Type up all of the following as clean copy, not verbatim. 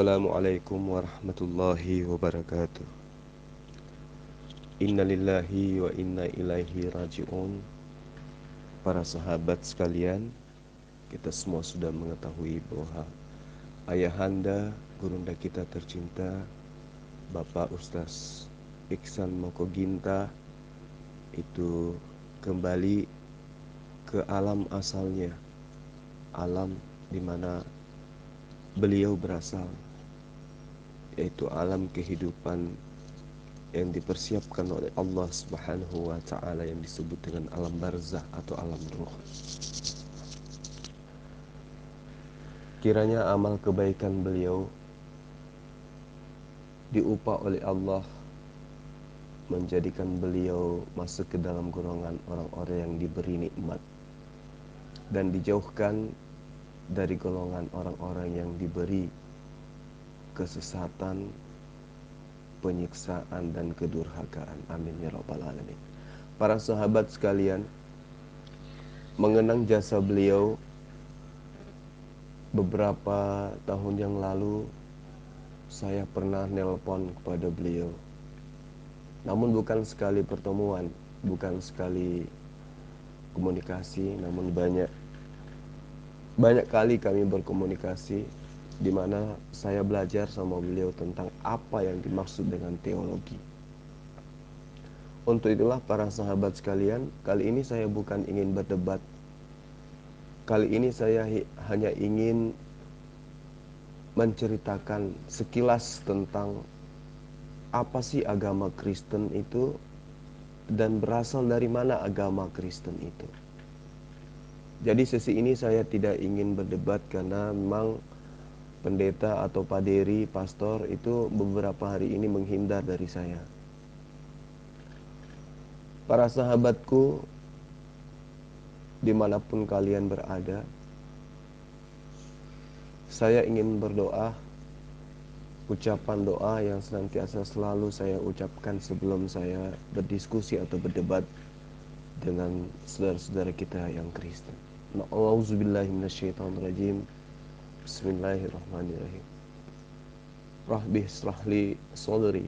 Assalamualaikum warahmatullahi wabarakatuh. Innalillahi wa inna ilaihi raji'un. Para sahabat sekalian, kita semua sudah mengetahui bahwa ayahanda, gurunda kita tercinta, Bapak Ustaz Iksan Mokoginta itu kembali ke alam asalnya, alam di mana beliau berasal, yaitu alam kehidupan yang dipersiapkan oleh Allah Subhanahu wa ta'ala yang disebut dengan alam barzah atau alam ruh. Kiranya amal kebaikan beliau diupah oleh Allah menjadikan beliau masuk ke dalam golongan orang-orang yang diberi nikmat dan dijauhkan dari golongan orang-orang yang diberi kesesatan, penyiksaan dan kedurhakaan. Amin ya rabbal alamin. Para sahabat sekalian, mengenang jasa beliau beberapa tahun yang lalu saya pernah nelpon kepada beliau. Namun bukan sekali pertemuan, bukan sekali komunikasi, namun banyak kali kami berkomunikasi, di mana saya belajar sama beliau tentang apa yang dimaksud dengan teologi. Untuk itulah para sahabat sekalian, kali ini saya bukan ingin berdebat. Kali ini saya hanya ingin menceritakan sekilas tentang apa sih agama Kristen itu dan berasal dari mana agama Kristen itu. Jadi sesi ini saya tidak ingin berdebat karena memang pendeta atau paderi, pastor itu beberapa hari ini menghindar dari saya. Para sahabatku, dimanapun kalian berada, saya ingin berdoa, ucapan doa yang senantiasa selalu saya ucapkan sebelum saya berdiskusi atau berdebat dengan saudara-saudara kita yang Kristen. A'udzubillahi minasyaitonirrajim. Bismillahirrahmanirrahim. Rabbi shrahli sadri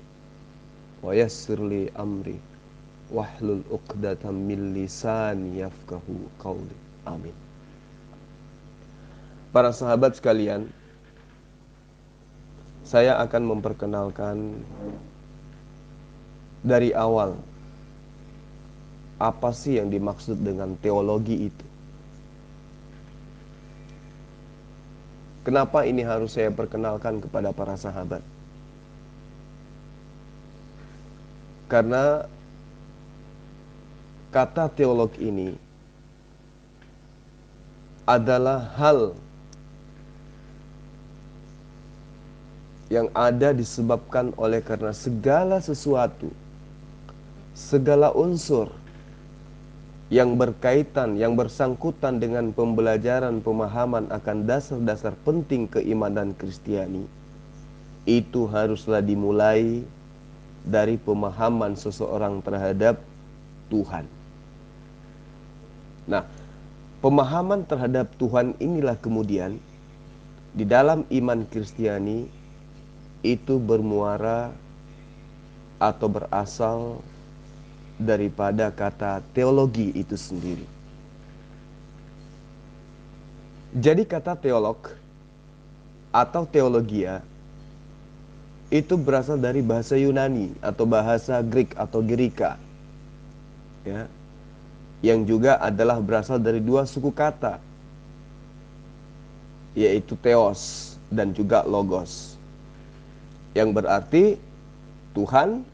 wa yassirli amri wahlul 'uqdatam min lisani yafqahu qawli. Amin. Para sahabat sekalian, saya akan memperkenalkan dari awal apa sih yang dimaksud dengan teologi itu. Kenapa ini harus saya perkenalkan kepada para sahabat? Karena kata teolog ini adalah hal yang ada disebabkan oleh karena segala sesuatu, segala unsur yang berkaitan, yang bersangkutan dengan pembelajaran pemahaman akan dasar-dasar penting keimanan Kristiani, itu haruslah dimulai dari pemahaman seseorang terhadap Tuhan. Nah, pemahaman terhadap Tuhan inilah kemudian di dalam iman Kristiani itu bermuara atau berasal daripada kata teologi itu sendiri. Jadi kata teolog atau teologia itu berasal dari bahasa Yunani atau bahasa Greek atau Girika, ya, yang juga adalah berasal dari dua suku kata, yaitu theos dan juga logos, yang berarti Tuhan,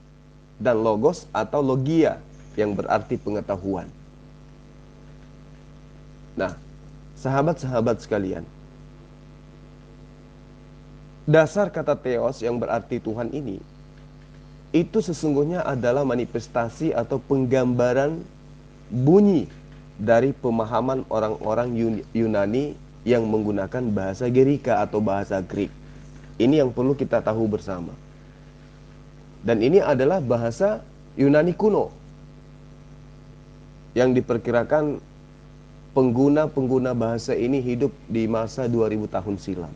dan logos atau logia yang berarti pengetahuan. Nah, sahabat-sahabat sekalian, dasar kata theos yang berarti Tuhan ini, itu sesungguhnya adalah manifestasi atau penggambaran bunyi dari pemahaman orang-orang Yunani yang menggunakan bahasa Girika atau bahasa Greek. Ini yang perlu kita tahu bersama. Dan ini adalah bahasa Yunani kuno yang diperkirakan pengguna-pengguna bahasa ini hidup di masa 2000 tahun silam.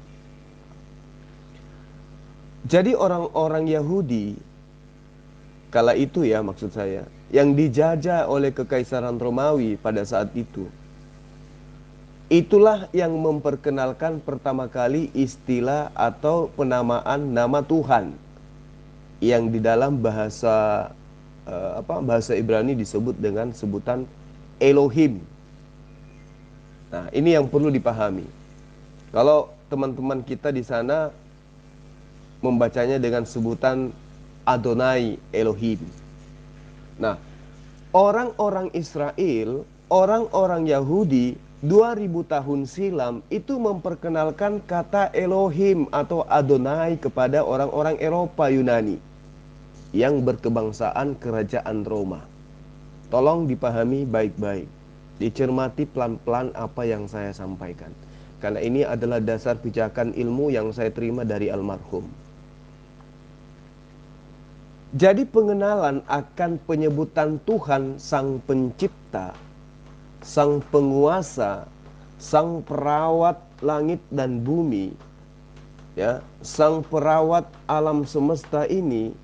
Jadi orang-orang Yahudi kala itu ya, maksud saya, yang dijajah oleh Kekaisaran Romawi pada saat itu, itulah yang memperkenalkan pertama kali istilah atau penamaan nama Tuhan yang di dalam bahasa bahasa Ibrani disebut dengan sebutan Elohim. Nah, ini yang perlu dipahami. Kalau teman-teman kita di sana membacanya dengan sebutan Adonai Elohim. Nah, orang-orang Israel, orang-orang Yahudi 2000 tahun silam itu memperkenalkan kata Elohim atau Adonai kepada orang-orang Eropa Yunani yang berkebangsaan kerajaan Roma. Tolong dipahami baik-baik, dicermati pelan-pelan apa yang saya sampaikan, karena ini adalah dasar pijakan ilmu yang saya terima dari almarhum. Jadi pengenalan akan penyebutan Tuhan Sang Pencipta, Sang Penguasa, Sang Perawat langit dan bumi, ya, Sang Perawat alam semesta ini,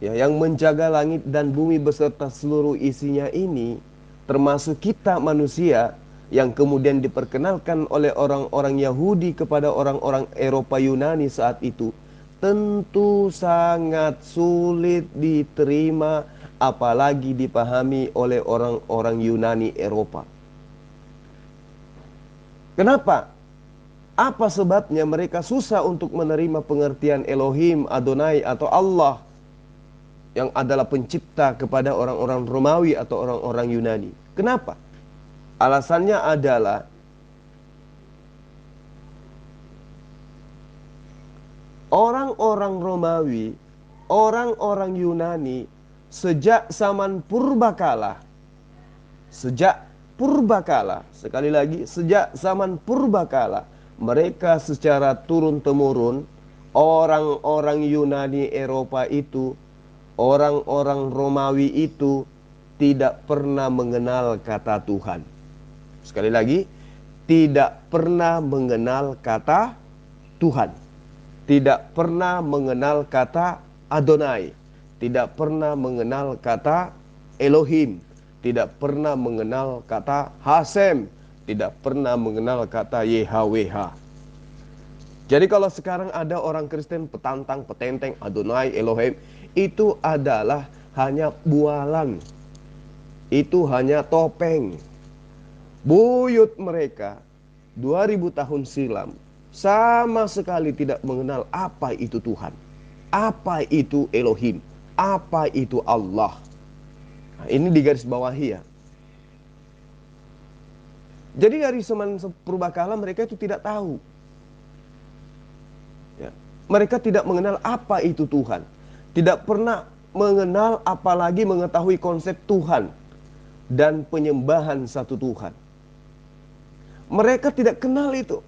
ya, yang menjaga langit dan bumi beserta seluruh isinya ini, termasuk kita manusia, yang kemudian diperkenalkan oleh orang-orang Yahudi kepada orang-orang Eropa Yunani saat itu, tentu sangat sulit diterima, apalagi dipahami oleh orang-orang Yunani Eropa. Kenapa? Apa sebabnya mereka susah untuk menerima pengertian Elohim, Adonai atau Allah yang adalah pencipta kepada orang-orang Romawi atau orang-orang Yunani? Kenapa? Alasannya adalah orang-orang Romawi, orang-orang Yunani sejak zaman purbakala, sekali lagi, sejak zaman purbakala, mereka secara turun-temurun, orang-orang Yunani Eropa itu, orang-orang Romawi itu tidak pernah mengenal kata Tuhan. Sekali lagi, tidak pernah mengenal kata Tuhan. Tidak pernah mengenal kata Adonai, tidak pernah mengenal kata Elohim, tidak pernah mengenal kata Hasem, tidak pernah mengenal kata YHWH. Jadi kalau sekarang ada orang Kristen petantang, petenteng, Adonai, Elohim, itu adalah hanya bualan, itu hanya topeng. Buyut mereka 2000 tahun silam sama sekali tidak mengenal apa itu Tuhan, apa itu Elohim, apa itu Allah. Nah, ini digarisbawahi ya. Jadi dari zaman purbakala mereka itu tidak tahu, ya. Mereka tidak mengenal apa itu Tuhan, tidak pernah mengenal apalagi mengetahui konsep Tuhan dan penyembahan satu Tuhan. Mereka tidak kenal itu.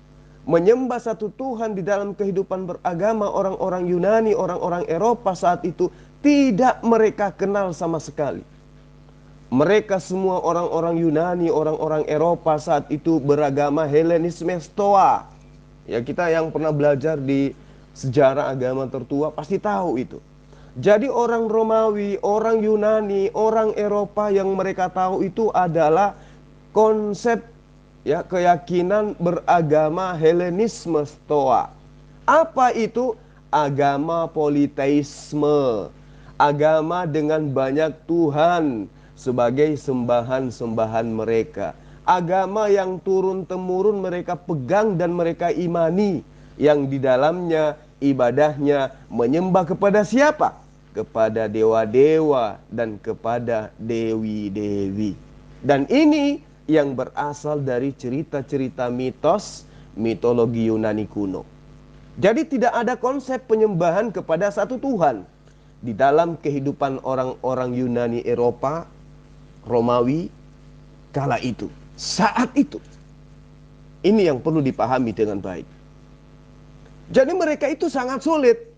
Menyembah satu Tuhan di dalam kehidupan beragama orang-orang Yunani, orang-orang Eropa saat itu tidak mereka kenal sama sekali. Mereka semua orang-orang Yunani, orang-orang Eropa saat itu beragama Helenisme Stoa. Ya, kita yang pernah belajar di sejarah agama tertua pasti tahu itu. Jadi orang Romawi, orang Yunani, orang Eropa yang mereka tahu itu adalah konsep, ya, keyakinan beragama Helenisme Stoa. Apa itu? Agama politeisme, agama dengan banyak Tuhan sebagai sembahan-sembahan mereka. Agama yang turun-temurun mereka pegang dan mereka imani, yang di dalamnya ibadahnya menyembah kepada siapa? Kepada dewa-dewa dan kepada dewi-dewi. Dan ini yang berasal dari cerita-cerita mitos, mitologi Yunani kuno. Jadi tidak ada konsep penyembahan kepada satu Tuhan di dalam kehidupan orang-orang Yunani Eropa, Romawi kala itu, saat itu. Ini yang perlu dipahami dengan baik. Jadi mereka itu sangat sulit,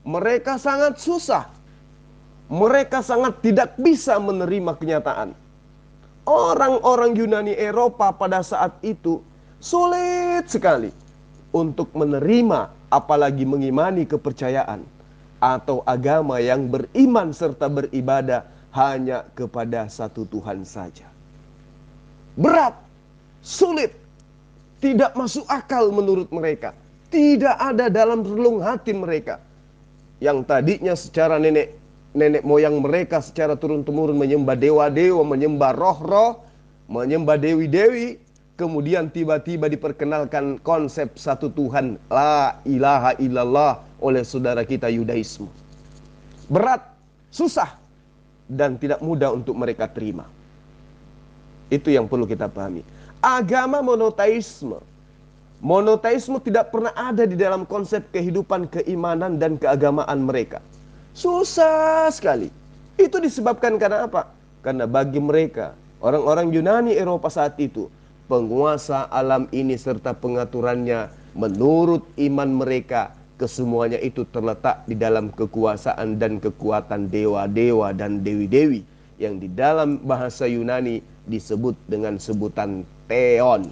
mereka sangat susah, mereka sangat tidak bisa menerima kenyataan. Orang-orang Yunani Eropa pada saat itu sulit sekali untuk menerima apalagi mengimani kepercayaan atau agama yang beriman serta beribadah hanya kepada satu Tuhan saja. Berat, sulit, tidak masuk akal menurut mereka. Tidak ada dalam relung hati mereka. Yang tadinya secara nenek moyang mereka secara turun-temurun menyembah dewa-dewa, menyembah roh-roh, menyembah dewi-dewi. Kemudian tiba-tiba diperkenalkan konsep satu Tuhan, la ilaha illallah, oleh saudara kita Yudaisme. Berat, susah, dan tidak mudah untuk mereka terima. Itu yang perlu kita pahami. Agama monoteisme. Monoteisme tidak pernah ada di dalam konsep kehidupan, keimanan, dan keagamaan mereka. Susah sekali. Itu disebabkan karena apa? Karena bagi mereka, orang-orang Yunani Eropa saat itu, penguasa alam ini serta pengaturannya menurut iman mereka, kesemuanya itu terletak di dalam kekuasaan dan kekuatan dewa-dewa dan dewi-dewi yang di dalam bahasa Yunani disebut dengan sebutan Theon.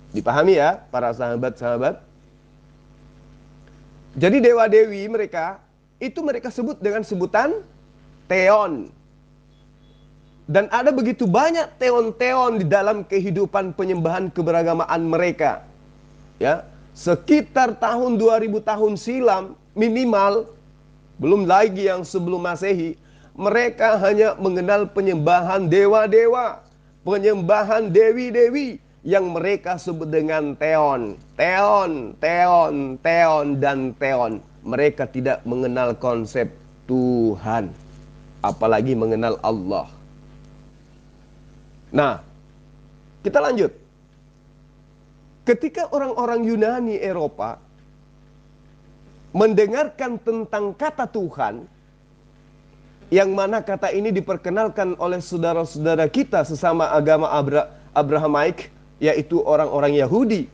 Dipahami ya para sahabat-sahabat? Jadi dewa-dewi mereka itu mereka sebut dengan sebutan Theon. Dan ada begitu banyak teon-teon di dalam kehidupan penyembahan keberagamaan mereka. Ya, sekitar tahun 2000 tahun silam minimal, belum lagi yang sebelum Masehi, mereka hanya mengenal penyembahan dewa-dewa, penyembahan dewi-dewi yang mereka sebut dengan Theon. Theon, Theon, Theon, dan Theon. Mereka tidak mengenal konsep Tuhan, apalagi mengenal Allah. Nah, kita lanjut. Ketika orang-orang Yunani Eropa mendengarkan tentang kata Tuhan, yang mana kata ini diperkenalkan oleh saudara-saudara kita sesama agama Abrahamaik, yaitu orang-orang Yahudi,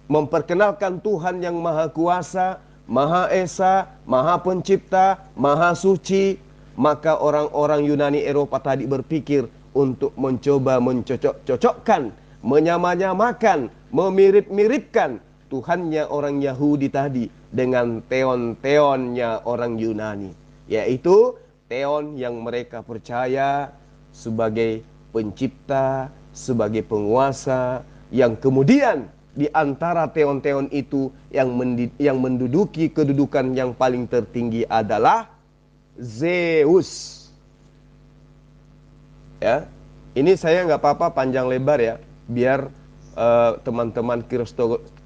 memperkenalkan Tuhan yang Maha Kuasa, Maha Esa, Maha Pencipta, Maha Suci, maka orang-orang Yunani Eropa tadi berpikir untuk mencoba mencocok-cocokkan, menyamanyamakan, memirip-miripkan Tuhannya orang Yahudi tadi dengan Theon-Theonnya orang Yunani, yaitu Theon yang mereka percaya sebagai pencipta, sebagai penguasa, yang kemudian di antara Theon-Theon itu yang menduduki kedudukan yang paling tertinggi adalah Zeus. Ya, ini saya nggak apa-apa panjang lebar ya, biar teman-teman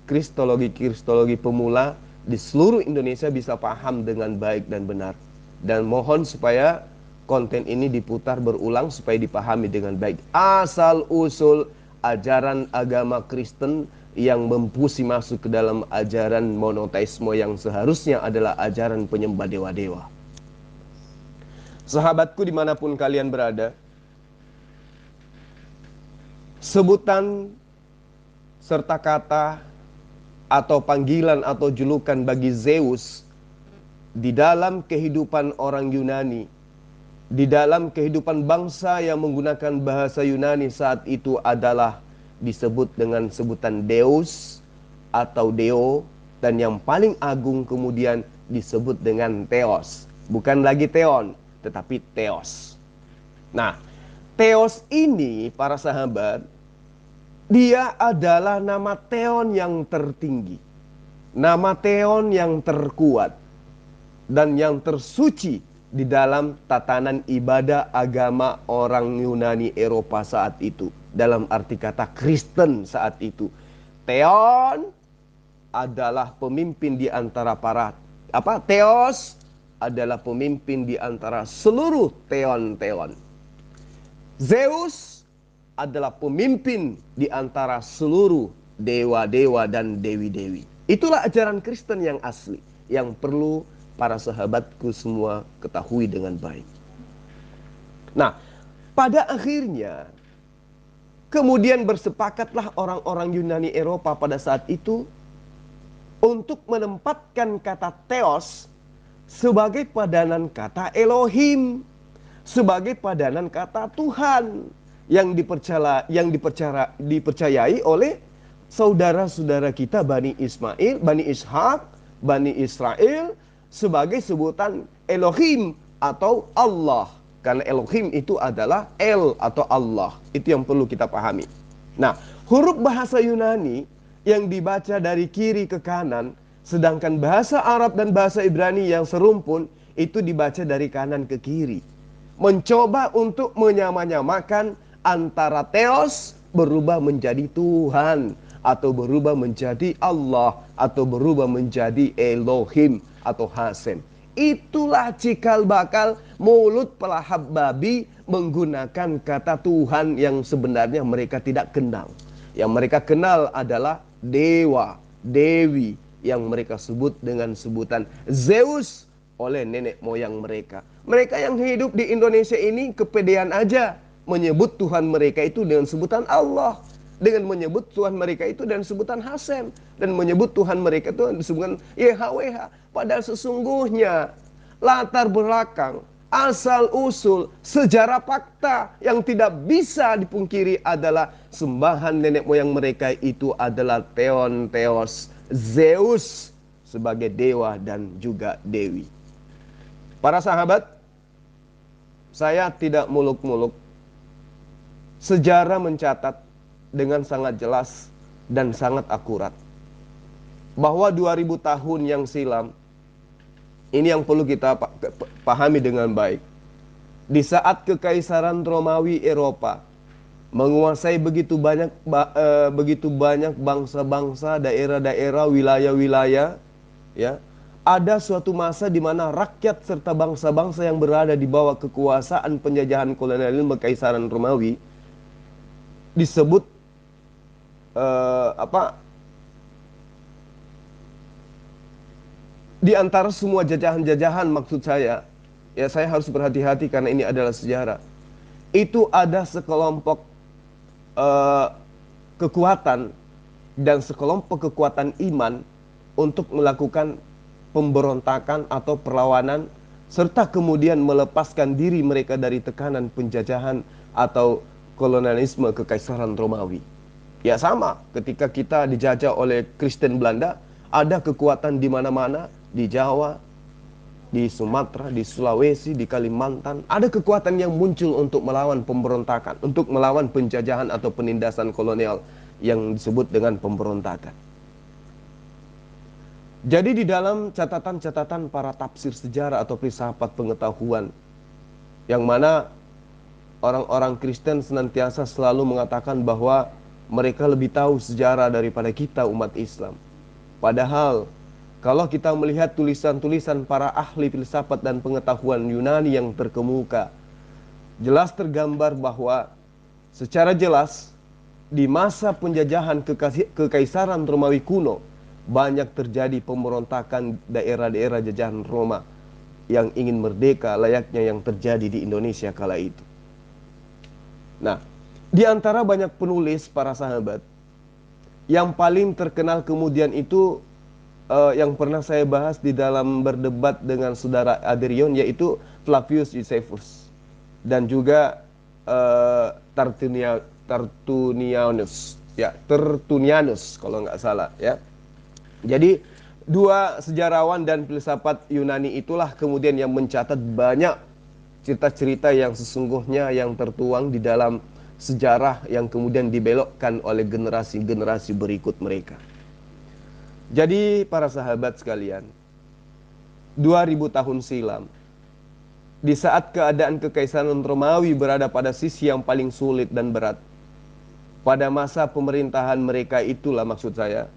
kristologi pemula di seluruh Indonesia bisa paham dengan baik dan benar. Dan mohon supaya konten ini diputar berulang supaya dipahami dengan baik. Asal-usul ajaran agama Kristen yang mempusi masuk ke dalam ajaran monoteisme yang seharusnya adalah ajaran penyembah dewa-dewa. Sahabatku dimanapun kalian berada, sebutan serta kata atau panggilan atau julukan bagi Zeus di dalam kehidupan orang Yunani, di dalam kehidupan bangsa yang menggunakan bahasa Yunani saat itu adalah disebut dengan sebutan Deus atau Deo, dan yang paling agung kemudian disebut dengan Theos. Bukan lagi Theon, tetapi Theos. Nah, Theos ini para sahabat, dia adalah nama Theon yang tertinggi, nama Theon yang terkuat, dan yang tersuci di dalam tatanan ibadah agama orang Yunani Eropa saat itu. Dalam arti kata Kristen saat itu, Theon adalah pemimpin di antara Theos adalah pemimpin di antara seluruh Theon-Theon. Zeus adalah pemimpin di antara seluruh dewa-dewa dan dewi-dewi. Itulah ajaran Kristen yang asli, yang perlu para sahabatku semua ketahui dengan baik. Nah, pada akhirnya kemudian bersepakatlah orang-orang Yunani Eropa pada saat itu untuk menempatkan kata Theos sebagai padanan kata Elohim, sebagai padanan kata Tuhan yang dipercayai oleh saudara-saudara kita Bani Ismail, Bani Ishak, Bani Israel sebagai sebutan Elohim atau Allah. Karena Elohim itu adalah El atau Allah. Itu yang perlu kita pahami. Nah, huruf bahasa Yunani yang dibaca dari kiri ke kanan, sedangkan bahasa Arab dan bahasa Ibrani yang serumpun itu dibaca dari kanan ke kiri. Mencoba untuk menyamakan antara Theos berubah menjadi Tuhan, atau berubah menjadi Allah, atau berubah menjadi Elohim atau Hasem. Itulah cikal bakal mulut pelahap babi menggunakan kata Tuhan yang sebenarnya mereka tidak kenal. Yang mereka kenal adalah dewa, dewi, yang mereka sebut dengan sebutan Zeus oleh nenek moyang mereka. Mereka yang hidup di Indonesia ini kepedean aja menyebut Tuhan mereka itu dengan sebutan Allah, dengan menyebut Tuhan mereka itu dengan sebutan Hasem, dan menyebut Tuhan mereka itu dengan sebutan YHWH. Padahal sesungguhnya latar belakang, asal usul, sejarah fakta yang tidak bisa dipungkiri adalah sembahan nenek moyang mereka itu adalah Theos, Zeus sebagai dewa dan juga dewi. Para sahabat, saya tidak muluk-muluk. Sejarah mencatat dengan sangat jelas dan sangat akurat bahwa 2000 tahun yang silam, ini yang perlu kita pahami dengan baik. Di saat Kekaisaran Romawi Eropa menguasai begitu banyak bangsa-bangsa, daerah-daerah, wilayah-wilayah, ya, ada suatu masa di mana rakyat serta bangsa-bangsa yang berada di bawah kekuasaan penjajahan kolonialisme Kekaisaran Romawi disebut di antara semua jajahan-jajahan, maksud saya, ya saya harus berhati-hati karena ini adalah sejarah. Itu ada sekelompok kekuatan dan sekelompok kekuatan iman untuk melakukan pemberontakan atau perlawanan, serta kemudian melepaskan diri mereka dari tekanan penjajahan atau kolonialisme Kekaisaran Romawi. Ya sama, ketika kita dijajah oleh Kristen Belanda, ada kekuatan di mana-mana, di Jawa, di Sumatera, di Sulawesi, di Kalimantan. Ada kekuatan yang muncul untuk melawan pemberontakan, untuk melawan penjajahan atau penindasan kolonial yang disebut dengan pemberontakan. Jadi di dalam catatan-catatan para tafsir sejarah atau filsafat pengetahuan, yang mana orang-orang Kristen senantiasa selalu mengatakan bahwa mereka lebih tahu sejarah daripada kita umat Islam. Padahal kalau kita melihat tulisan-tulisan para ahli filsafat dan pengetahuan Yunani yang terkemuka, jelas tergambar bahwa secara jelas di masa penjajahan Kekaisaran Romawi kuno banyak terjadi pemberontakan daerah-daerah jajahan Roma yang ingin merdeka layaknya yang terjadi di Indonesia kala itu. Nah, di antara banyak penulis para sahabat, yang paling terkenal kemudian itu yang pernah saya bahas di dalam berdebat dengan saudara Adrian, yaitu Flavius Josephus dan juga Tertullianus kalau nggak salah, ya. Jadi dua sejarawan dan filsafat Yunani itulah kemudian yang mencatat banyak cerita-cerita yang sesungguhnya yang tertuang di dalam sejarah yang kemudian dibelokkan oleh generasi-generasi berikut mereka. Jadi para sahabat sekalian, 2000 tahun silam, di saat keadaan Kekaisaran Romawi berada pada sisi yang paling sulit dan berat, pada masa pemerintahan mereka itulah maksud saya,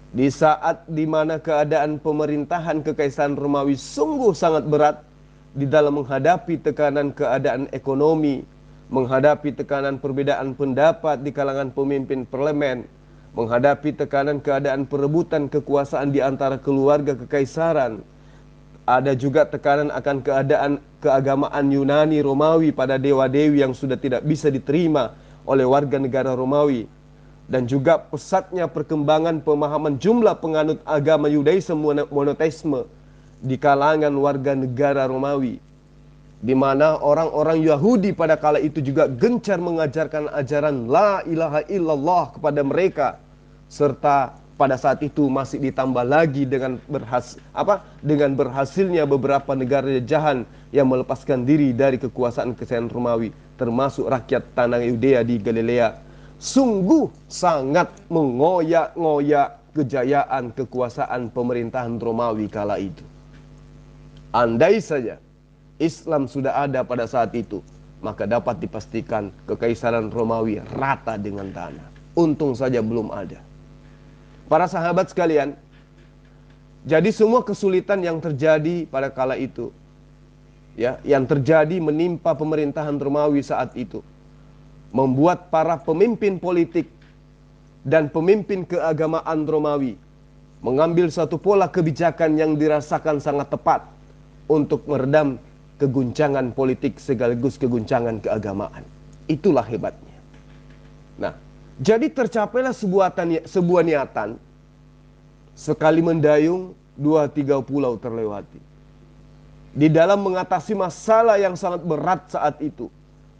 di saat dimana keadaan pemerintahan Kekaisaran Romawi sungguh sangat berat di dalam menghadapi tekanan keadaan ekonomi, menghadapi tekanan perbedaan pendapat di kalangan pemimpin parlemen, menghadapi tekanan keadaan perebutan kekuasaan di antara keluarga kekaisaran. Ada juga tekanan akan keadaan keagamaan Yunani Romawi pada dewa-dewi yang sudah tidak bisa diterima oleh warga negara Romawi. Dan juga pesatnya perkembangan pemahaman jumlah penganut agama Yudaisme monoteisme di kalangan warga negara Romawi, di mana orang-orang Yahudi pada kala itu juga gencar mengajarkan ajaran la ilaha illallah kepada mereka, serta pada saat itu masih ditambah lagi dengan berhasilnya beberapa negara jajahan yang melepaskan diri dari kekuasaan Romawi, termasuk rakyat tanah Yudea di Galilea, sungguh sangat mengoyak-ngoyak kejayaan kekuasaan pemerintahan Romawi kala itu. Andai saja Islam sudah ada pada saat itu, maka dapat dipastikan kekaisaran Romawi rata dengan tanah. Untung saja belum ada. Para sahabat sekalian, jadi semua kesulitan yang terjadi pada kala itu, ya, yang terjadi menimpa pemerintahan Romawi saat itu, membuat para pemimpin politik dan pemimpin keagamaan Romawi mengambil satu pola kebijakan yang dirasakan sangat tepat untuk meredam keguncangan politik sekaligus keguncangan keagamaan. Itulah hebatnya. Nah, jadi tercapailah sebuah niatan, sekali mendayung 2-3 pulau terlewati. Di dalam mengatasi masalah yang sangat berat saat itu,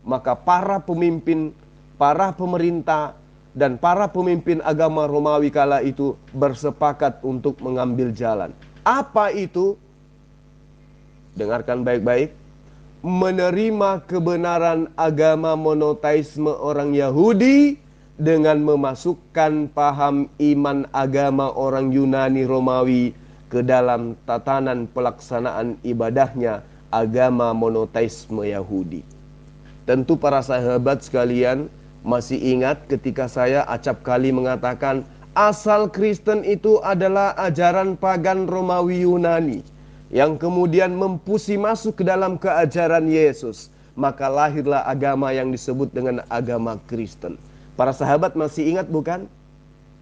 maka para pemimpin, para pemerintah, dan para pemimpin agama Romawi kala itu bersepakat untuk mengambil jalan. Apa itu? Dengarkan baik-baik. Menerima kebenaran agama monoteisme orang Yahudi dengan memasukkan paham iman agama orang Yunani Romawi ke dalam tatanan pelaksanaan ibadahnya agama monoteisme Yahudi. Tentu para sahabat sekalian masih ingat ketika saya acap kali mengatakan asal Kristen itu adalah ajaran pagan Romawi Yunani yang kemudian mempusi masuk ke dalam keajaran Yesus. Maka lahirlah agama yang disebut dengan agama Kristen. Para sahabat masih ingat bukan?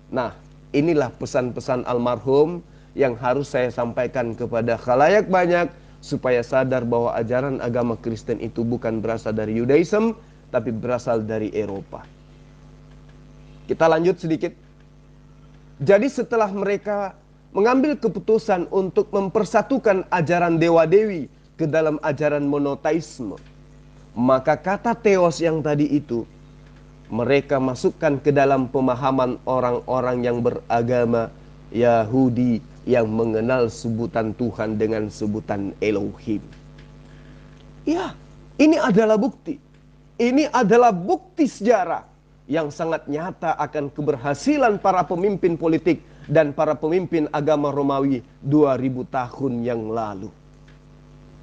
Nah, inilah pesan-pesan almarhum yang harus saya sampaikan kepada khalayak banyak supaya sadar bahwa ajaran agama Kristen itu bukan berasal dari Yudaism, tapi berasal dari Eropa. Kita lanjut sedikit. Jadi setelah mereka mengambil keputusan untuk mempersatukan ajaran dewa-dewi ke dalam ajaran monoteisme, maka kata theos yang tadi itu mereka masukkan ke dalam pemahaman orang-orang yang beragama Yahudi yang mengenal sebutan Tuhan dengan sebutan Elohim. Ya, ini adalah bukti. Ini adalah bukti sejarah yang sangat nyata akan keberhasilan para pemimpin politik dan para pemimpin agama Romawi 2000 tahun yang lalu.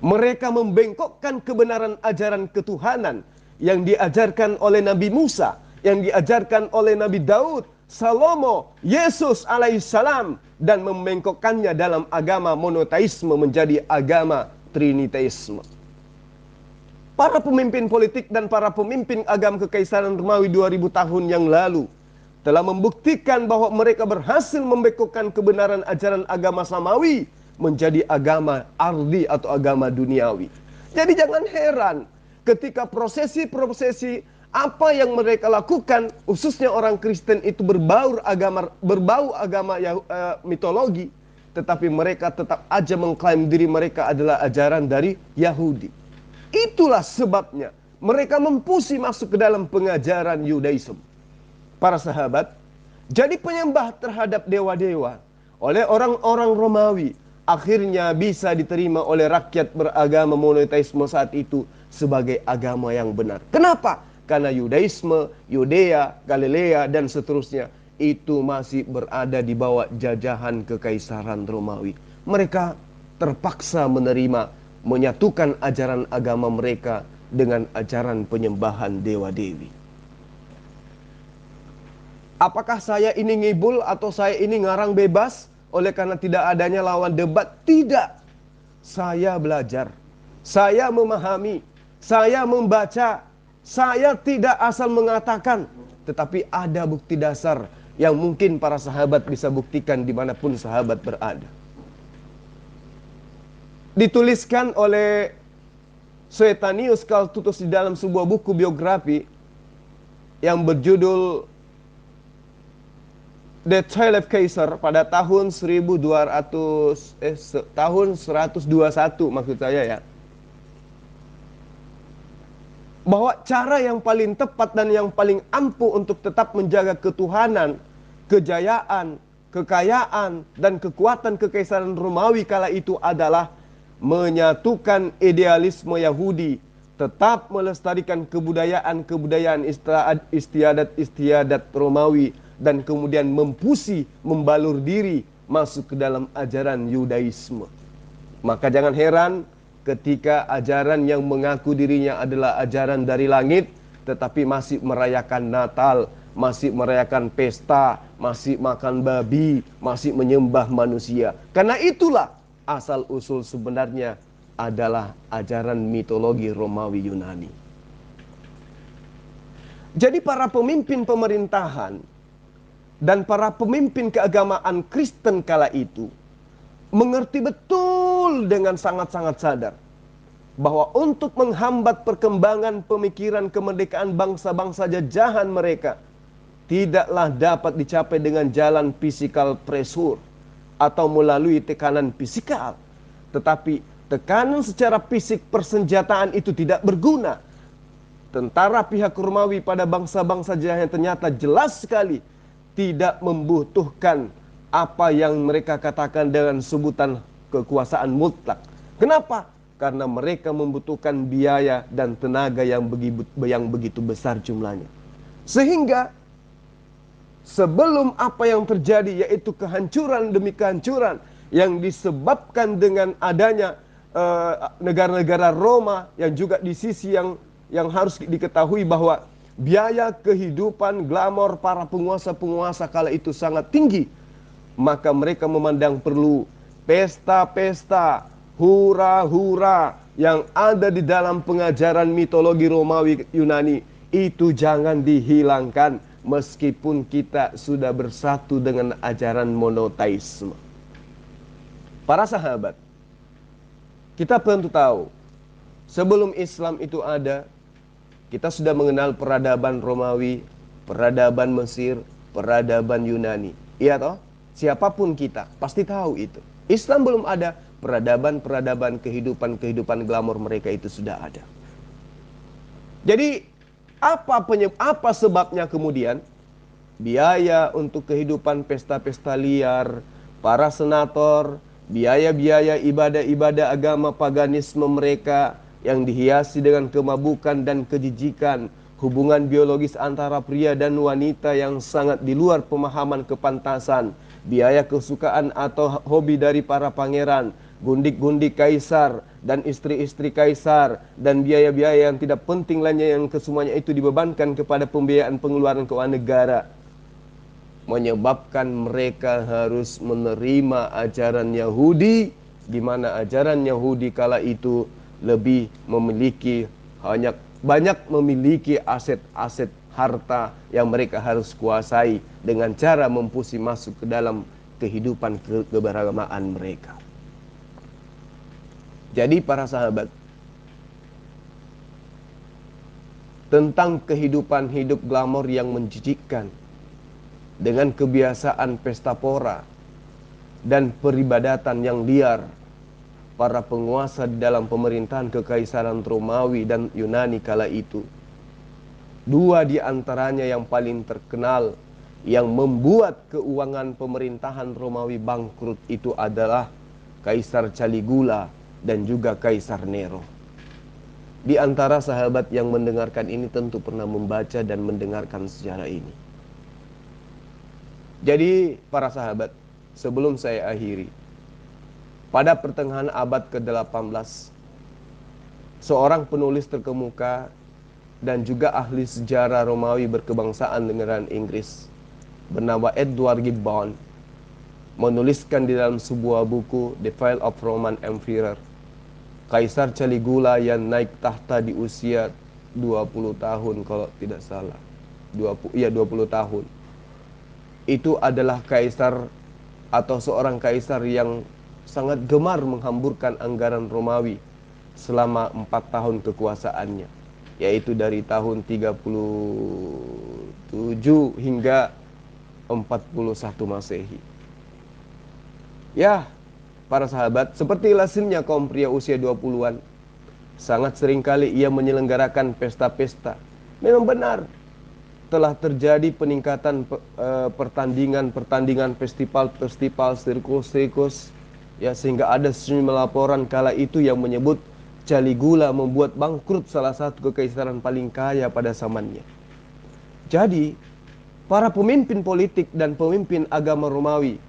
Mereka membengkokkan kebenaran ajaran ketuhanan yang diajarkan oleh Nabi Musa, yang diajarkan oleh Nabi Daud, Salomo, Yesus alaihissalam, dan membengkokkannya dalam agama monoteisme menjadi agama triniteisme. Para pemimpin politik dan para pemimpin agama kekaisaran Romawi 2000 tahun yang lalu telah membuktikan bahwa mereka berhasil membengkokkan kebenaran ajaran agama samawi menjadi agama ardi atau agama duniawi. Jadi jangan heran ketika prosesi-prosesi apa yang mereka lakukan, khususnya orang Kristen itu berbau agama mitologi, tetapi mereka tetap aja mengklaim diri mereka adalah ajaran dari Yahudi. Itulah sebabnya mereka mempusi masuk ke dalam pengajaran Yudaism. Para sahabat, jadi penyembah terhadap dewa-dewa oleh orang-orang Romawi akhirnya bisa diterima oleh rakyat beragama monoteisme saat itu sebagai agama yang benar. Kenapa? Karena Yudaisme, Yudea, Galilea, dan seterusnya itu masih berada di bawah jajahan kekaisaran Romawi. Mereka terpaksa menyatukan ajaran agama mereka dengan ajaran penyembahan dewa-dewi. Apakah saya ini ngibul atau saya ini ngarang bebas oleh karena tidak adanya lawan debat? Tidak. Saya belajar, saya memahami, saya membaca, saya tidak asal mengatakan, tetapi ada bukti dasar yang mungkin para sahabat bisa buktikan dimanapun sahabat berada. Dituliskan oleh Suetonius Catullus di dalam sebuah buku biografi yang berjudul The Trial of Caesar pada tahun 1121 maksud saya ya. Bahwa cara yang paling tepat dan yang paling ampuh untuk tetap menjaga ketuhanan, kejayaan, kekayaan, dan kekuatan kekaisaran Romawi kala itu adalah menyatukan idealisme Yahudi, tetap melestarikan kebudayaan-kebudayaan istiadat-istiadat Romawi, dan kemudian membalur diri masuk ke dalam ajaran Yudaisme. Maka jangan heran ketika ajaran yang mengaku dirinya adalah ajaran dari langit, tetapi masih merayakan Natal, masih merayakan pesta, masih makan babi, masih menyembah manusia. Karena itulah asal-usul sebenarnya adalah ajaran mitologi Romawi Yunani. Jadi para pemimpin pemerintahan dan para pemimpin keagamaan Kristen kala itu mengerti betul dengan sangat-sangat sadar bahwa untuk menghambat perkembangan pemikiran kemerdekaan bangsa-bangsa jajahan mereka tidaklah dapat dicapai dengan jalan physical pressure atau melalui tekanan fisikal. Tetapi tekanan secara fisik persenjataan itu tidak berguna. Tentara pihak Romawi pada bangsa-bangsa jajahan ternyata jelas sekali tidak membutuhkan apa yang mereka katakan dengan sebutan kekuasaan mutlak. Kenapa? Karena mereka membutuhkan biaya dan tenaga yang begitu besar jumlahnya. Sehingga sebelum apa yang terjadi, yaitu kehancuran demi kehancuran yang disebabkan dengan adanya negara-negara Roma, yang juga di sisi yang harus diketahui bahwa biaya kehidupan glamor para penguasa-penguasa kala itu sangat tinggi. Maka mereka memandang perlu pesta-pesta, hura-hura yang ada di dalam pengajaran mitologi Romawi Yunani itu jangan dihilangkan meskipun kita sudah bersatu dengan ajaran monoteisme. Para sahabat, kita perlu tahu, sebelum Islam itu ada, kita sudah mengenal peradaban Romawi, peradaban Mesir, peradaban Yunani. Iya toh? Siapapun kita pasti tahu itu. Islam belum ada, peradaban-peradaban kehidupan glamor mereka itu sudah ada. Jadi apa sebabnya kemudian biaya untuk kehidupan pesta-pesta liar, para senator, biaya-biaya ibadah-ibadah agama paganisme mereka yang dihiasi dengan kemabukan dan kejijikan, hubungan biologis antara pria dan wanita yang sangat di luar pemahaman kepantasan, biaya kesukaan atau hobi dari para pangeran, gundik-gundik kaisar dan istri-istri kaisar, dan biaya-biaya yang tidak penting lainnya yang kesemuanya itu dibebankan kepada pembiayaan pengeluaran keuangan negara, menyebabkan mereka harus menerima ajaran Yahudi, di mana ajaran Yahudi kala itu lebih memiliki banyak memiliki aset-aset harta yang mereka harus kuasai dengan cara mempusi masuk ke dalam kehidupan keberagamaan mereka. Jadi para sahabat, tentang kehidupan hidup glamor yang menjijikkan dengan kebiasaan pesta pora dan peribadatan yang liar para penguasa di dalam pemerintahan kekaisaran Romawi dan Yunani kala itu, dua di antaranya yang paling terkenal yang membuat keuangan pemerintahan Romawi bangkrut itu adalah Kaisar Caligula dan juga Kaisar Nero. Di antara sahabat yang mendengarkan ini tentu pernah membaca dan mendengarkan sejarah ini. Jadi para sahabat, sebelum saya akhiri, pada pertengahan abad ke-18, seorang penulis terkemuka dan juga ahli sejarah Romawi berkebangsaan negara Inggris bernama Edward Gibbon menuliskan di dalam sebuah buku The Fall of Roman Empire, Kaisar Caligula yang naik tahta di usia 20 tahun kalau tidak salah. 20 tahun. Itu adalah kaisar atau seorang kaisar yang sangat gemar menghamburkan anggaran Romawi selama 4 tahun kekuasaannya, yaitu dari tahun 37 hingga 41 Masehi. Ya, para sahabat, seperti lazimnya kaum pria usia 20-an, sangat seringkali ia menyelenggarakan pesta-pesta. Memang benar, telah terjadi peningkatan pertandingan-pertandingan, festival-festival, sirkus-sirkus, ya, sehingga ada sejumlah laporan kala itu yang menyebut Caligula membuat bangkrut salah satu kekaisaran paling kaya pada zamannya. Jadi, para pemimpin politik dan pemimpin agama Romawi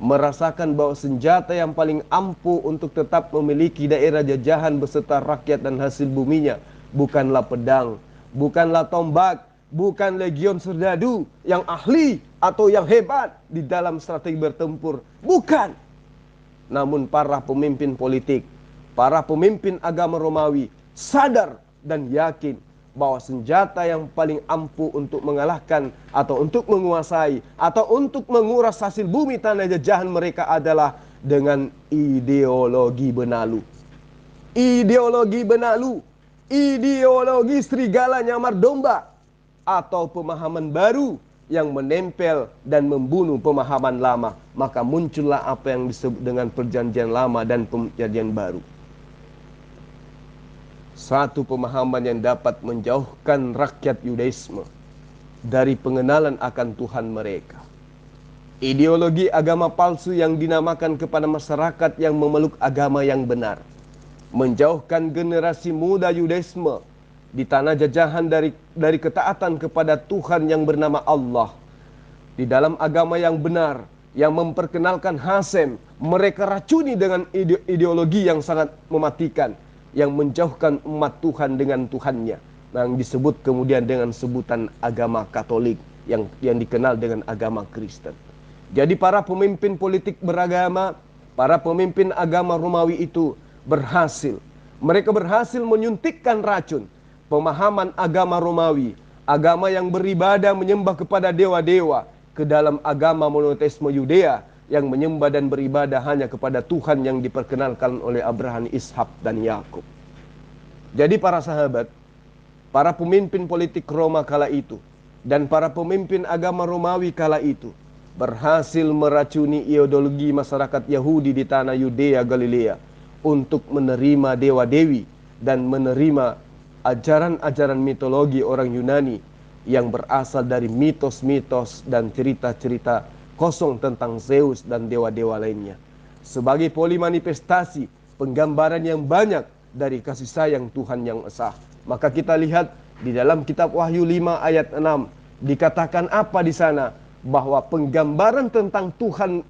merasakan bahwa senjata yang paling ampuh untuk tetap memiliki daerah jajahan beserta rakyat dan hasil buminya bukanlah pedang, bukanlah tombak, bukan legion serdadu yang ahli atau yang hebat di dalam strategi bertempur. Bukan. Namun para pemimpin politik, para pemimpin agama Romawi sadar dan yakin bahwa senjata yang paling ampuh untuk mengalahkan atau untuk menguasai atau untuk menguras hasil bumi tanah jajahan mereka adalah dengan ideologi benalu. Ideologi benalu, ideologi serigala nyamar domba, atau pemahaman baru yang menempel dan membunuh pemahaman lama. Maka muncullah apa yang disebut dengan perjanjian lama dan perjanjian baru. Satu pemahaman yang dapat menjauhkan rakyat Yudaisme dari pengenalan akan Tuhan mereka. Ideologi agama palsu yang dinamakan kepada masyarakat yang memeluk agama yang benar. Menjauhkan generasi muda Yudaisme di tanah jajahan dari ketaatan kepada Tuhan yang bernama Allah. Di dalam agama yang benar, yang memperkenalkan Hasem, mereka racuni dengan ideologi yang sangat mematikan, yang menjauhkan umat Tuhan dengan Tuhannya, yang disebut kemudian dengan sebutan agama Katolik, yang dikenal dengan agama Kristen. Jadi para pemimpin politik beragama, para pemimpin agama Romawi itu berhasil. Mereka berhasil menyuntikkan racun pemahaman agama Romawi, agama yang beribadah menyembah kepada dewa-dewa, ke dalam agama monoteisme Yudea yang menyembah dan beribadah hanya kepada Tuhan yang diperkenalkan oleh Abraham, Ishak, dan Yakub. Jadi para sahabat, para pemimpin politik Roma kala itu, dan para pemimpin agama Romawi kala itu, berhasil meracuni ideologi masyarakat Yahudi di tanah Yudea Galilea untuk menerima dewa-dewi dan menerima ajaran-ajaran mitologi orang Yunani yang berasal dari mitos-mitos dan cerita-cerita kosong tentang Zeus dan dewa-dewa lainnya. Sebagai polimanifestasi, penggambaran yang banyak dari kasih sayang Tuhan yang esa. Maka kita lihat di dalam kitab Wahyu 5 ayat 6, dikatakan apa di sana? Bahwa penggambaran tentang Tuhan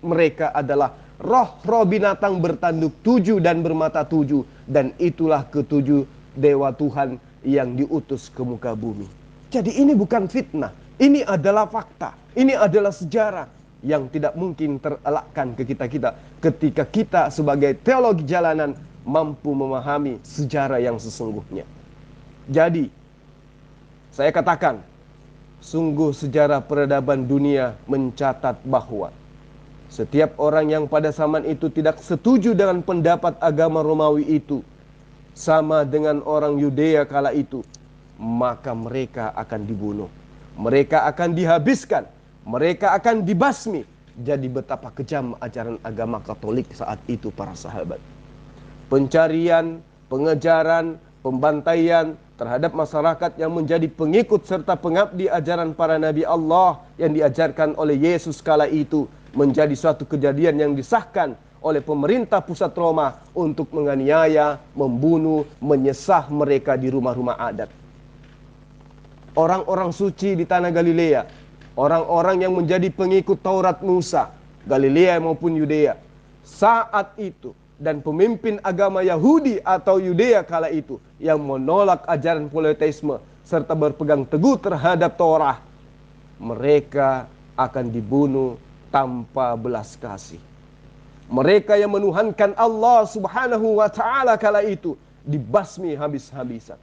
mereka adalah roh-roh binatang bertanduk 7 dan bermata 7. Dan itulah ketujuh dewa Tuhan yang diutus ke muka bumi. Jadi ini bukan fitnah, ini adalah fakta, ini adalah sejarah yang tidak mungkin terelakkan ke kita ketika kita sebagai teologi jalanan mampu memahami sejarah yang sesungguhnya. Jadi saya katakan, sungguh sejarah peradaban dunia mencatat bahwa setiap orang yang pada zaman itu tidak setuju dengan pendapat agama Romawi itu, sama dengan orang Yudea kala itu, maka mereka akan dibunuh, mereka akan dihabiskan, mereka akan dibasmi. Jadi betapa kejam ajaran agama Katolik saat itu para sahabat. Pencarian, pengejaran, pembantaian terhadap masyarakat yang menjadi pengikut serta pengabdi ajaran para nabi Allah yang diajarkan oleh Yesus kala itu menjadi suatu kejadian yang disahkan oleh pemerintah pusat Roma untuk menganiaya, membunuh, menyesah mereka di rumah-rumah adat. Orang-orang suci di tanah Galilea, orang-orang yang menjadi pengikut Taurat Musa, Galilea maupun Yudea, saat itu, dan pemimpin agama Yahudi atau Yudea kala itu yang menolak ajaran politeisme serta berpegang teguh terhadap Torah, mereka akan dibunuh tanpa belas kasih. Mereka yang menuhankan Allah Subhanahu wa ta'ala kala itu dibasmi habis-habisan.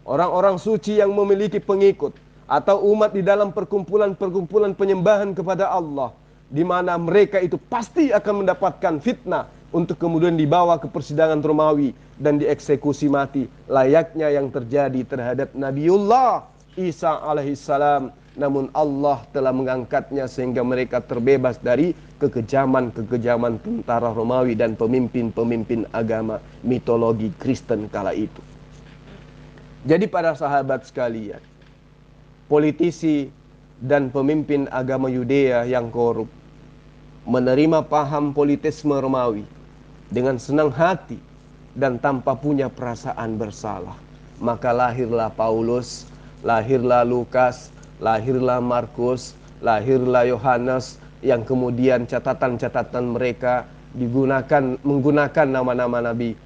Orang-orang suci yang memiliki pengikut atau umat di dalam perkumpulan-perkumpulan penyembahan kepada Allah, di mana mereka itu pasti akan mendapatkan fitnah untuk kemudian dibawa ke persidangan Romawi dan dieksekusi mati, layaknya yang terjadi terhadap Nabiullah Isa alaihissalam. Namun Allah telah mengangkatnya sehingga mereka terbebas dari kekejaman-kekejaman tentara Romawi dan pemimpin-pemimpin agama mitologi Kristen kala itu. Jadi para sahabat sekalian, politisi dan pemimpin agama Yudea yang korup menerima paham politisme Romawi dengan senang hati dan tanpa punya perasaan bersalah. Maka lahirlah Paulus, lahirlah Lukas, lahirlah Markus, lahirlah Yohanes, yang kemudian catatan-catatan mereka menggunakan nama-nama nabi,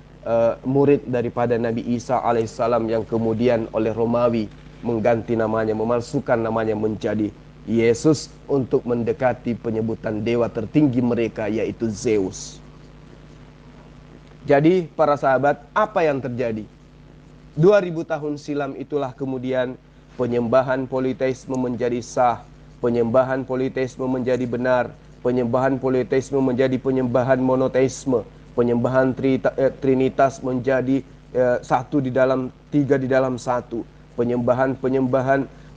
murid daripada Nabi Isa alaihissalam, yang kemudian oleh Romawi mengganti namanya, memalsukan namanya menjadi Yesus untuk mendekati penyebutan dewa tertinggi mereka, yaitu Zeus. Jadi para sahabat, apa yang terjadi? 2000 tahun silam itulah kemudian penyembahan politeisme menjadi sah, penyembahan politeisme menjadi benar, penyembahan politeisme menjadi penyembahan monoteisme, penyembahan trinitas menjadi satu di dalam tiga di dalam satu, penyembahan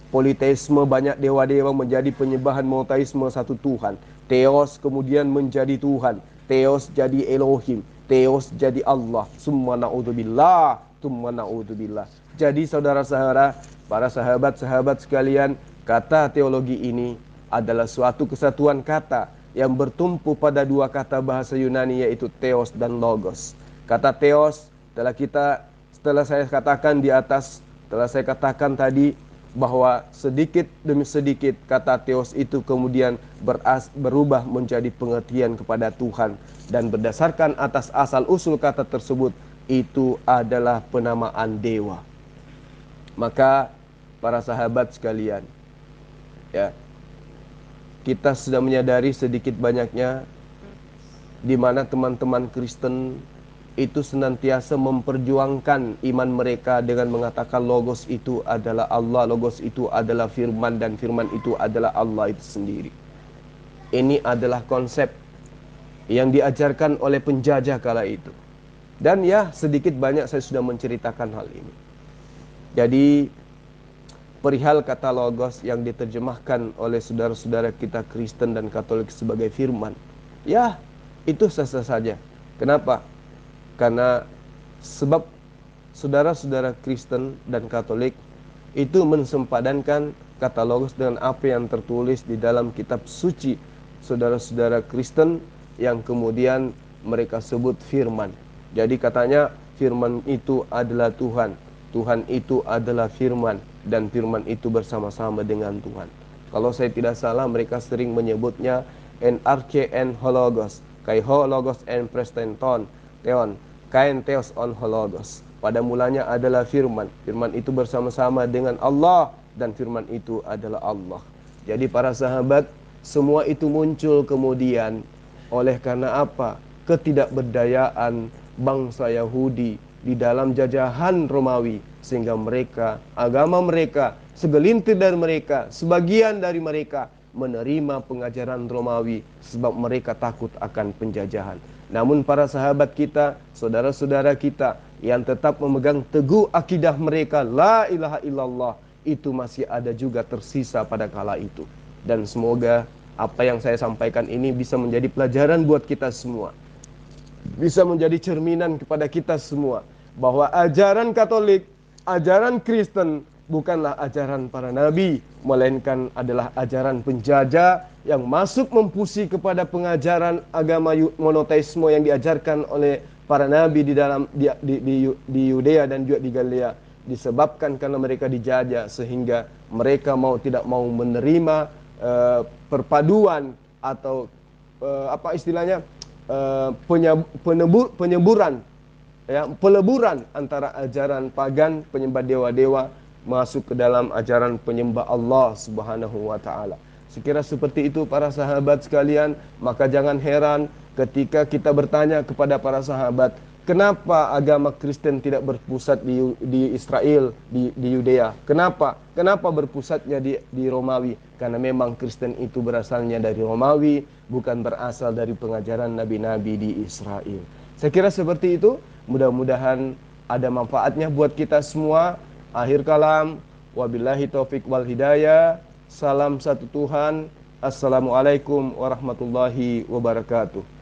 politeisme banyak dewa-dewa menjadi penyembahan monoteisme satu Tuhan, Theos kemudian menjadi Tuhan, Theos jadi Elohim, Theos jadi Allah. Summa na'udzubillah, summa na'udzubillah. Jadi saudara-saudara, para sahabat-sahabat sekalian, kata teologi ini adalah suatu kesatuan kata yang bertumpu pada dua kata bahasa Yunani, yaitu Theos dan Logos. Kata Theos setelah saya katakan di atas, setelah saya katakan tadi bahwa sedikit demi sedikit kata Theos itu kemudian berubah menjadi pengertian kepada Tuhan, dan berdasarkan atas asal usul kata tersebut itu adalah penamaan dewa. Maka para sahabat sekalian, ya, kita sudah menyadari sedikit banyaknya di mana teman-teman Kristen itu senantiasa memperjuangkan iman mereka dengan mengatakan Logos itu adalah Allah, Logos itu adalah firman, dan firman itu adalah Allah itu sendiri. Ini adalah konsep yang diajarkan oleh penjajah kala itu. Dan ya, sedikit banyak saya sudah menceritakan hal ini. Jadi perihal kata Logos yang diterjemahkan oleh saudara-saudara kita Kristen dan Katolik sebagai firman, ya itu sah-sah saja. Kenapa? Karena sebab saudara-saudara Kristen dan Katolik itu mensempadankan kata Logos dengan apa yang tertulis di dalam kitab suci saudara-saudara Kristen yang kemudian mereka sebut firman. Jadi katanya firman itu adalah Tuhan, Tuhan itu adalah firman, dan firman itu bersama-sama dengan Tuhan. Kalau saya tidak salah, mereka sering menyebutnya en arche en hologos, kai hologos en prestenton Theon, kain Theos on hologos. Pada mulanya adalah firman. Firman itu bersama-sama dengan Allah, dan firman itu adalah Allah. Jadi para sahabat, semua itu muncul kemudian oleh karena apa? Ketidakberdayaan bangsa Yahudi di dalam jajahan Romawi, sehingga mereka, agama mereka, segelintir dari mereka, sebagian dari mereka menerima pengajaran Romawi sebab mereka takut akan penjajahan. Namun para sahabat kita, saudara-saudara kita yang tetap memegang teguh akidah mereka, la ilaha illallah, itu masih ada juga tersisa pada kala itu. Dan semoga apa yang saya sampaikan ini bisa menjadi pelajaran buat kita semua, bisa menjadi cerminan kepada kita semua, bahwa ajaran Katolik, ajaran Kristen bukanlah ajaran para nabi, melainkan adalah ajaran penjajah yang masuk mempusi kepada pengajaran agama monoteisme yang diajarkan oleh para nabi di Yudea dan juga di Galilea, disebabkan karena mereka dijajah sehingga mereka mau tidak mau menerima perpaduan atau apa istilahnya, penyeburan, ya, peleburan antara ajaran pagan penyembah dewa-dewa masuk ke dalam ajaran penyembah Allah Subhanahu wa taala. Sekira seperti itu para sahabat sekalian, maka jangan heran ketika kita bertanya kepada para sahabat, kenapa agama Kristen tidak berpusat di Israel, di Yudea? Kenapa berpusatnya di Romawi? Karena memang Kristen itu berasalnya dari Romawi, bukan berasal dari pengajaran nabi-nabi di Israel. Saya kira seperti itu. Mudah-mudahan ada manfaatnya buat kita semua. Akhir kalam, wabillahi taufik wal hidayah. Salam satu Tuhan. Assalamualaikum warahmatullahi wabarakatuh.